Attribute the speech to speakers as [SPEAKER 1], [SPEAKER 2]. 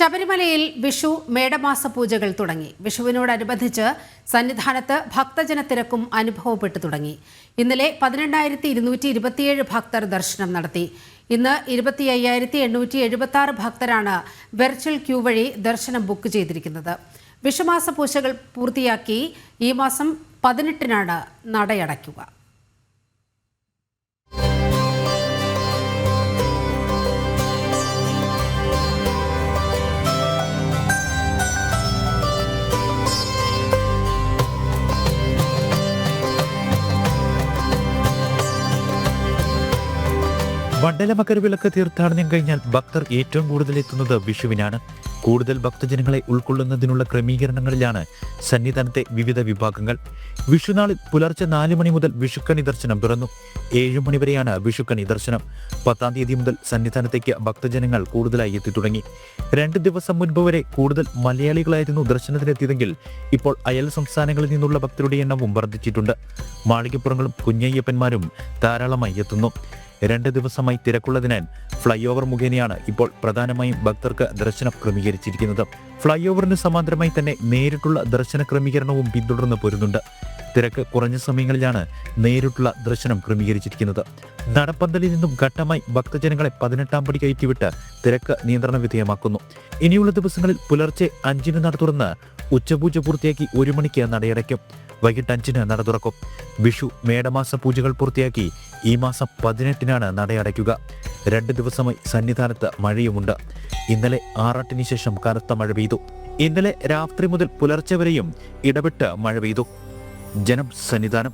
[SPEAKER 1] ശബരിമലയിൽ വിഷു മേടമാസ പൂജകൾ തുടങ്ങി. വിഷുവിനോടനുബന്ധിച്ച് സന്നിധാനത്ത് ഭക്തജന തിരക്കും അനുഭവപ്പെട്ടു തുടങ്ങി. ഇന്നലെ 18,227 ഭക്തർ ദർശനം നടത്തി. ഇന്ന് 25,876 ഭക്തരാണ് വെർച്വൽ ക്യൂ വഴി ദർശനം ബുക്ക് ചെയ്തിരിക്കുന്നത്. വിഷുമാസ പൂജകൾ പൂർത്തിയാക്കി ഈ മാസം 18-നാണ് നടയടയ്ക്കുക.
[SPEAKER 2] വണ്ടലമക്കര വിളക്ക് തീർത്ഥാടനം കഴിഞ്ഞാൽ ഭക്തർ ഏറ്റവും കൂടുതൽ എത്തുന്നത് വിഷുവിനാണ്. കൂടുതൽ ഭക്തജനങ്ങളെ ഉൾക്കൊള്ളുന്നതിനുള്ള ക്രമീകരണങ്ങളിലാണ് സന്നിധാനത്തെ വിവിധ വിഭാഗങ്ങൾ. വിഷുനാളിൽ പുലർച്ചെ 4 മണി മുതൽ വിഷുക്കണി ദർശനം തുറന്നു. 7 മണി വരെയാണ് വിഷുക്കണി ദർശനം. 10-ാം തീയതി മുതൽ സന്നിധാനത്തേക്ക് ഭക്തജനങ്ങൾ കൂടുതലായി എത്തിത്തുടങ്ങി. 2 ദിവസം മുൻപ് വരെ കൂടുതൽ മലയാളികളായിരുന്നു ദർശനത്തിനെത്തിയതെങ്കിൽ ഇപ്പോൾ അയൽ സംസ്ഥാനങ്ങളിൽ നിന്നുള്ള ഭക്തരുടെ എണ്ണവും വർദ്ധിച്ചിട്ടുണ്ട്. മാളികപ്പുറങ്ങളും കുഞ്ഞയ്യപ്പന്മാരും ധാരാളമായി എത്തുന്നു. 2 ദിവസമായി തിരക്കുള്ളതിനാൽ ഫ്ലൈ ഓവർ മുഖേനയാണ് ഇപ്പോൾ പ്രധാനമായും ഭക്തർക്ക് ദർശനം ക്രമീകരിച്ചിരിക്കുന്നത്. ഫ്ലൈ ഓവറിന് സമാന്തരമായി തന്നെ നേരിട്ടുള്ള ദർശന ക്രമീകരണവും പിന്തുടർന്ന് പോരുന്നുണ്ട്. തിരക്ക് കുറഞ്ഞ സമയങ്ങളിലാണ് നേരിട്ടുള്ള ദർശനം ക്രമീകരിച്ചിരിക്കുന്നത്. നടപ്പന്തലിൽ നിന്നും ഘട്ടമായി ഭക്തജനങ്ങളെ 18-ാം പടി കയറ്റിവിട്ട് തിരക്ക് നിയന്ത്രണ വിധേയമാക്കുന്നു. ഇനിയുള്ള ദിവസങ്ങളിൽ പുലർച്ചെ 5-ന് നട തുറന്ന് ഉച്ചപൂജ പൂർത്തിയാക്കി 1 മണിക്ക് നടയടയ്ക്കും. വൈകിട്ട് 5-ന് നട തുറക്കും. വിഷു മേടമാസ പൂജകൾ പൂർത്തിയാക്കി ഈ മാസം 18-നാണ് നടയടയ്ക്കുക. 2 ദിവസമായി സന്നിധാനത്ത് മഴയുമുണ്ട്. ഇന്നലെ ആറാട്ടിന് ശേഷം കനത്ത മഴ പെയ്തു. ഇന്നലെ രാത്രി മുതൽ പുലർച്ചെ വരെയും ഇടവിട്ട് മഴ പെയ്തു. ജനം സന്നിധാനം.